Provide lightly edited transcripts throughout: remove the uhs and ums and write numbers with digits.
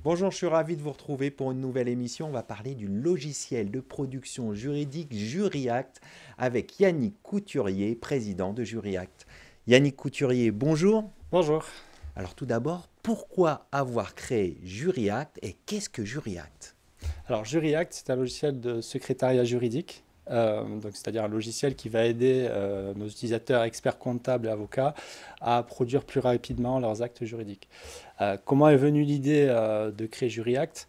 Bonjour, je suis ravi de vous retrouver pour une nouvelle émission. On va parler du logiciel de production juridique JuryAct avec Yannick Couturier, président de JuryAct. Yannick Couturier, bonjour. Bonjour. Alors tout d'abord, pourquoi avoir créé JuryAct et qu'est-ce que JuryAct? Alors JuryAct, c'est un logiciel de secrétariat juridique, c'est-à-dire un logiciel qui va aider nos utilisateurs, experts comptables et avocats à produire plus rapidement leurs actes juridiques. Comment est venue l'idée de créer JuryAct?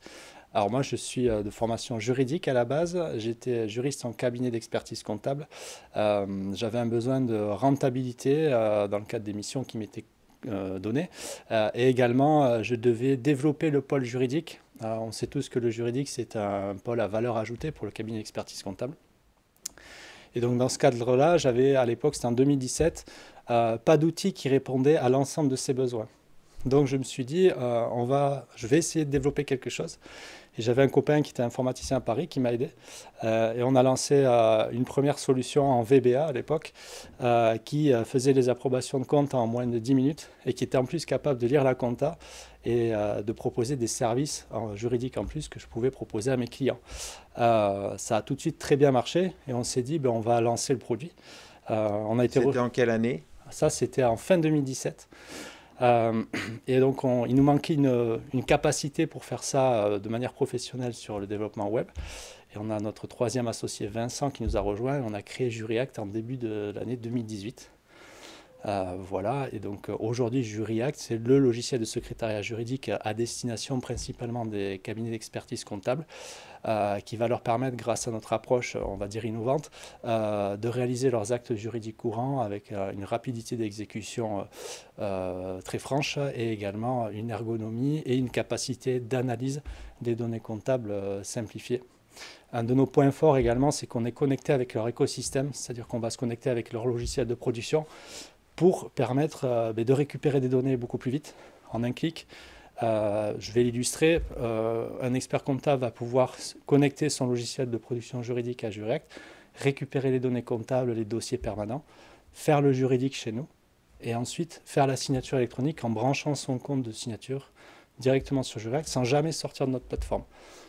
Alors moi, je suis de formation juridique à la base. J'étais juriste en cabinet d'expertise comptable. J'avais un besoin de rentabilité dans le cadre des missions qui m'étaient données. Et également, je devais développer le pôle juridique. On sait tous que le juridique, c'est un pôle à valeur ajoutée pour le cabinet d'expertise comptable. Et donc dans ce cadre-là, j'avais à l'époque, c'était en 2017, pas d'outil qui répondait à l'ensemble de ces besoins. Donc je me suis dit, je vais essayer de développer quelque chose. Et j'avais un copain qui était informaticien à Paris qui m'a aidé. Et on a lancé une première solution en VBA à l'époque qui faisait les approbations de compte en moins de 10 minutes et qui était en plus capable de lire la compta et de proposer des services juridiques en plus que je pouvais proposer à mes clients. Ça a tout de suite très bien marché et on s'est dit, ben, on va lancer le produit. C'était en quelle année? Ça, c'était en fin 2017. Et donc, il nous manquait une capacité pour faire ça de manière professionnelle sur le développement web. Et on a notre troisième associé Vincent qui nous a rejoint. On a créé JuryAct en début de l'année 2018. Voilà, et donc aujourd'hui JuryAct, c'est le logiciel de secrétariat juridique à destination principalement des cabinets d'expertise comptable qui va leur permettre, grâce à notre approche, on va dire innovante, de réaliser leurs actes juridiques courants avec une rapidité d'exécution très franche et également une ergonomie et une capacité d'analyse des données comptables simplifiées. Un de nos points forts également, c'est qu'on est connecté avec leur écosystème, c'est-à-dire qu'on va se connecter avec leur logiciel de production pour permettre de récupérer des données beaucoup plus vite, en un clic. Je vais l'illustrer. Un expert comptable va pouvoir connecter son logiciel de production juridique à JuryAct, récupérer les données comptables, les dossiers permanents, faire le juridique chez nous, et ensuite faire la signature électronique en branchant son compte de signature directement sur JuryAct sans jamais sortir de notre plateforme.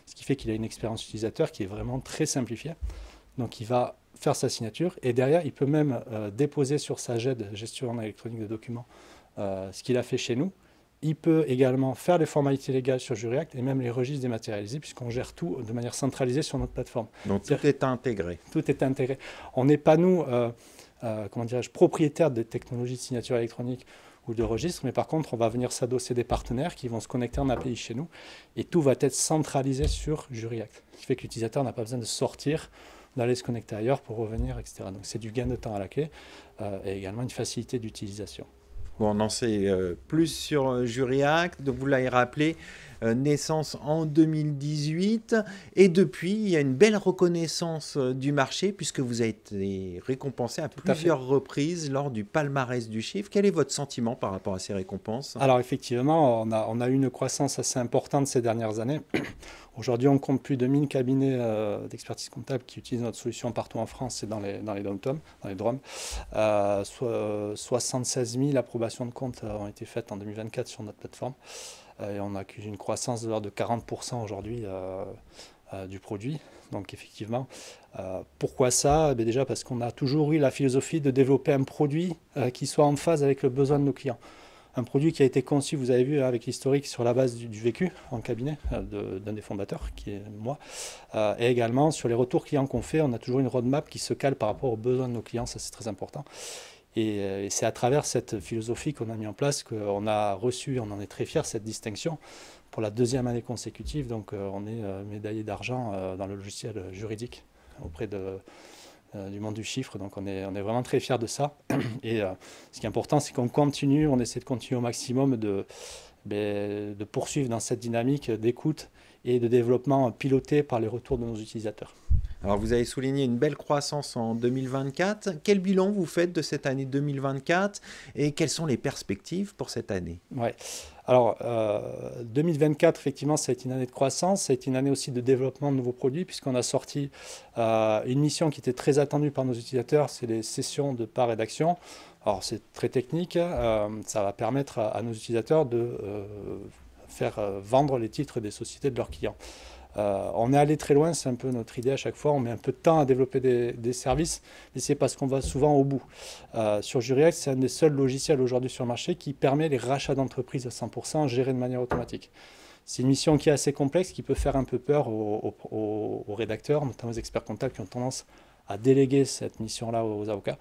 Ce qui fait qu'il a une expérience utilisateur qui est vraiment très simplifiée. Donc il va faire sa signature et derrière il peut même déposer sur sa GED, gestion électronique de documents, ce qu'il a fait chez nous. Il peut également faire les formalités légales sur JuryAct et même les registres dématérialisés puisqu'on gère tout de manière centralisée sur notre plateforme. Donc tout est intégré. Tout est intégré. On n'est pas nous, comment dirais-je, propriétaires des technologies de signature électronique ou de registre, mais par contre on va venir s'adosser des partenaires qui vont se connecter en API chez nous et tout va être centralisé sur JuryAct. Ce qui fait que l'utilisateur n'a pas besoin de sortir, d'aller se connecter ailleurs pour revenir, etc. Donc c'est du gain de temps à la clé et également une facilité d'utilisation. Bon, on en sait plus sur JuryAct, donc vous l'avez rappelé, naissance en 2018, et depuis, il y a une belle reconnaissance du marché puisque vous avez été récompensé à plusieurs reprises lors du palmarès du chiffre. Quel est votre sentiment par rapport à ces récompenses? Alors effectivement, on a eu une croissance assez importante ces dernières années. Aujourd'hui, on compte plus de 1000 cabinets d'expertise comptable qui utilisent notre solution partout en France et dans les dom-toms, dans les DROM. 76 000 approbations de comptes ont été faites en 2024 sur notre plateforme. Et on a une croissance de l'ordre de 40% aujourd'hui du produit. Donc effectivement, pourquoi ça? Déjà parce qu'on a toujours eu la philosophie de développer un produit qui soit en phase avec le besoin de nos clients. Un produit qui a été conçu, vous avez vu, avec l'historique sur la base du vécu en cabinet d'un des fondateurs, qui est moi. Et également, sur les retours clients qu'on fait, on a toujours une roadmap qui se cale par rapport aux besoins de nos clients, ça c'est très important. Et c'est à travers cette philosophie qu'on a mis en place qu'on a reçu, on en est très fiers, cette distinction pour la deuxième année consécutive. Donc on est médaillé d'argent dans le logiciel juridique auprès du monde du chiffre, donc on est vraiment très fiers de ça. Et ce qui est important, c'est qu'on continue, on essaie de continuer au maximum de poursuivre dans cette dynamique d'écoute et de développement piloté par les retours de nos utilisateurs. Alors vous avez souligné une belle croissance en 2024. Quel bilan vous faites de cette année 2024 et quelles sont les perspectives pour cette année? Ouais. Alors 2024, effectivement, ça a été une année de croissance, ça a été une année aussi de développement de nouveaux produits puisqu'on a sorti une mission qui était très attendue par nos utilisateurs, c'est les sessions de parts et d'actions. Alors c'est très technique, ça va permettre à nos utilisateurs de faire vendre les titres des sociétés de leurs clients. On est allé très loin, c'est un peu notre idée à chaque fois. On met un peu de temps à développer des services, mais c'est parce qu'on va souvent au bout. Sur Juriact, c'est un des seuls logiciels aujourd'hui sur le marché qui permet les rachats d'entreprises à 100% gérés de manière automatique. C'est une mission qui est assez complexe, qui peut faire un peu peur aux rédacteurs, notamment aux experts comptables qui ont tendance à déléguer cette mission-là aux avocats.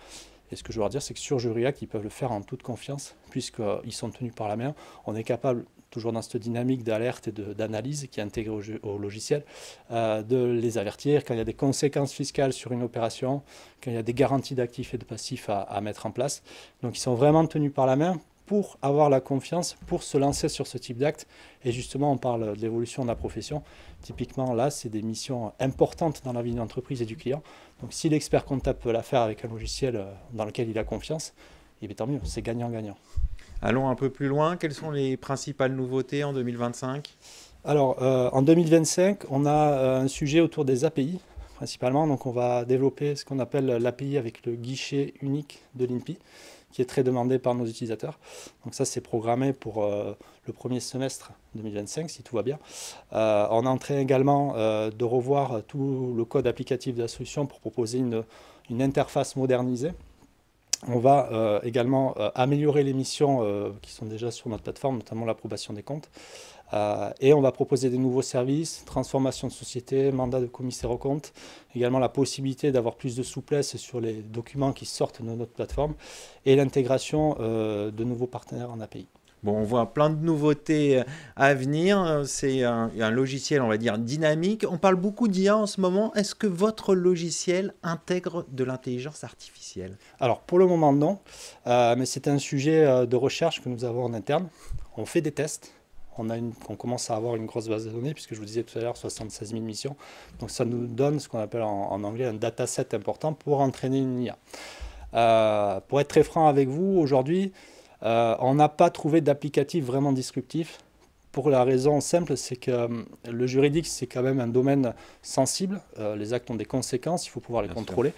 Et ce que je veux leur dire, c'est que sur Juriact, ils peuvent le faire en toute confiance, puisqu'ils sont tenus par la main. On est capable, toujours dans cette dynamique d'alerte et d'analyse qui est intégrée au logiciel, de les avertir quand il y a des conséquences fiscales sur une opération, quand il y a des garanties d'actifs et de passifs à mettre en place. Donc ils sont vraiment tenus par la main pour avoir la confiance, pour se lancer sur ce type d'acte. Et justement, on parle de l'évolution de la profession. Typiquement, là, c'est des missions importantes dans la vie d'une entreprise et du client. Donc si l'expert comptable peut la faire avec un logiciel dans lequel il a confiance, eh bien, tant mieux, c'est gagnant-gagnant. Allons un peu plus loin. Quelles sont les principales nouveautés en 2025 ? Alors, en 2025, on a un sujet autour des API, principalement. Donc, on va développer ce qu'on appelle l'API avec le guichet unique de l'INPI, qui est très demandé par nos utilisateurs. Donc ça, c'est programmé pour le premier semestre 2025, si tout va bien. On est en train également de revoir tout le code applicatif de la solution pour proposer une interface modernisée. On va également améliorer les missions qui sont déjà sur notre plateforme, notamment l'approbation des comptes. Et on va proposer des nouveaux services, transformation de société, mandat de commissaire aux comptes, également la possibilité d'avoir plus de souplesse sur les documents qui sortent de notre plateforme et l'intégration de nouveaux partenaires en API. Bon, on voit plein de nouveautés à venir. C'est un logiciel, on va dire, dynamique. On parle beaucoup d'IA en ce moment. Est-ce que votre logiciel intègre de l'intelligence artificielle ? Alors, pour le moment, non. Mais c'est un sujet de recherche que nous avons en interne. On fait des tests. On commence à avoir une grosse base de données, puisque je vous disais tout à l'heure, 76 000 missions. Donc ça nous donne ce qu'on appelle en anglais un dataset important pour entraîner une IA. Pour être très franc avec vous, aujourd'hui, on n'a pas trouvé d'applicatif vraiment disruptif. Pour la raison simple, c'est que le juridique, c'est quand même un domaine sensible. Les actes ont des conséquences, il faut pouvoir les contrôler.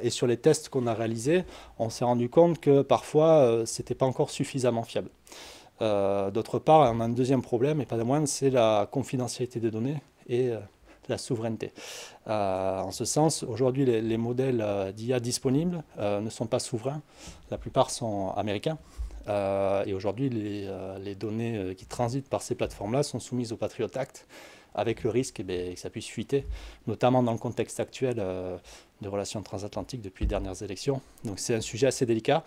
Et sur les tests qu'on a réalisés, on s'est rendu compte que parfois, ce n'était pas encore suffisamment fiable. D'autre part, on a un deuxième problème, et pas de moindre, c'est la confidentialité des données et la souveraineté. En ce sens, aujourd'hui, les modèles d'IA disponibles ne sont pas souverains. La plupart sont américains. Et aujourd'hui, les données qui transitent par ces plateformes-là sont soumises au Patriot Act, avec le risque que ça puisse fuiter, notamment dans le contexte actuel de relations transatlantiques depuis les dernières élections. Donc c'est un sujet assez délicat.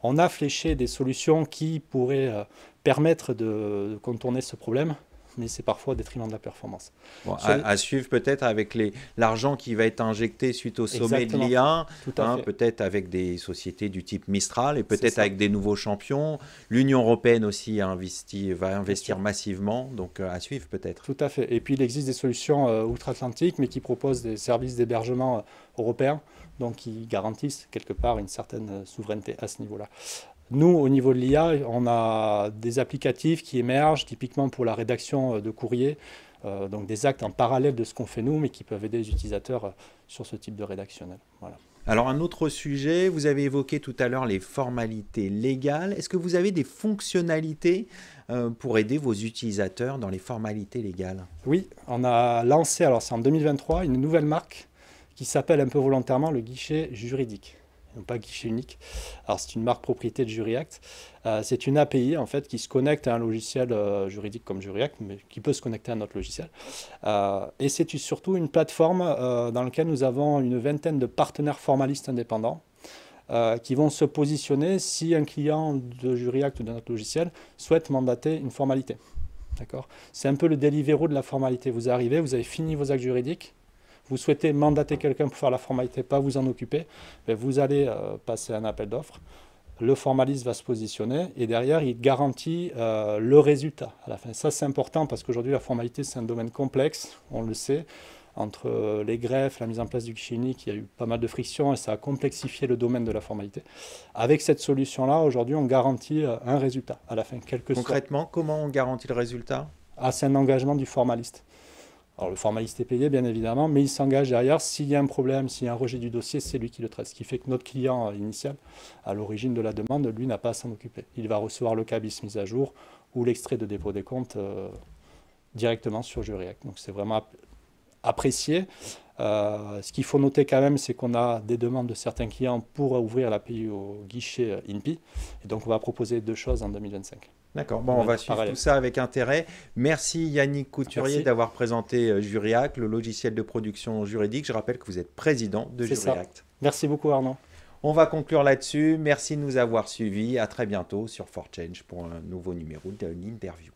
On a fléché des solutions qui pourraient permettre de contourner ce problème, mais c'est parfois au détriment de la performance. Bon, à suivre peut-être avec l'argent qui va être injecté suite au sommet de l'IA, peut-être avec des sociétés du type Mistral et peut-être avec des nouveaux champions. L'Union européenne aussi va investir massivement, donc à suivre peut-être. Tout à fait. Et puis il existe des solutions outre-Atlantique, mais qui proposent des services d'hébergement européens, donc qui garantissent quelque part une certaine souveraineté à ce niveau-là. Nous, au niveau de l'IA, on a des applicatifs qui émergent, typiquement pour la rédaction de courriers, donc des actes en parallèle de ce qu'on fait nous, mais qui peuvent aider les utilisateurs sur ce type de rédactionnel. Voilà. Alors un autre sujet, vous avez évoqué tout à l'heure les formalités légales. Est-ce que vous avez des fonctionnalités pour aider vos utilisateurs dans les formalités légales ? Oui, on a lancé, alors c'est en 2023, une nouvelle marque qui s'appelle un peu volontairement le guichet juridique. Non pas guichet unique. Alors c'est une marque propriété de Juriact. C'est une API en fait qui se connecte à un logiciel juridique comme Juriact, mais qui peut se connecter à notre logiciel. Et c'est surtout une plateforme dans laquelle nous avons une vingtaine de partenaires formalistes indépendants qui vont se positionner si un client de Juriact ou de notre logiciel souhaite mandater une formalité. D'accord ? C'est un peu le Deliveroo de la formalité. Vous arrivez, vous avez fini vos actes juridiques. Vous souhaitez mandater quelqu'un pour faire la formalité, pas vous en occuper, mais vous allez passer un appel d'offres. Le formaliste va se positionner et derrière, il garantit le résultat à la fin. Ça, c'est important parce qu'aujourd'hui, la formalité, c'est un domaine complexe, on le sait. Entre les greffes, la mise en place du guichet unique, il y a eu pas mal de frictions et ça a complexifié le domaine de la formalité. Avec cette solution-là, aujourd'hui, on garantit un résultat à la fin. Concrètement, comment on garantit le résultat ? C'est un engagement du formaliste. Alors le formaliste est payé bien évidemment, mais il s'engage derrière. S'il y a un problème, s'il y a un rejet du dossier, c'est lui qui le traite. Ce qui fait que notre client initial, à l'origine de la demande, lui n'a pas à s'en occuper. Il va recevoir le cabis mis à jour ou l'extrait de dépôt des comptes directement sur Juriac. Donc c'est vraiment apprécié. Ce qu'il faut noter quand même, c'est qu'on a des demandes de certains clients pour ouvrir l'API au guichet INPI. Et donc on va proposer 2 choses en 2025. D'accord, bon, on va suivre tout ça avec intérêt. Merci Yannick Couturier d'avoir présenté Juriac, le logiciel de production juridique. Je rappelle que vous êtes président de Juriac. Merci beaucoup Arnaud. On va conclure là-dessus. Merci de nous avoir suivis. À très bientôt sur For Change pour un nouveau numéro de l'interview.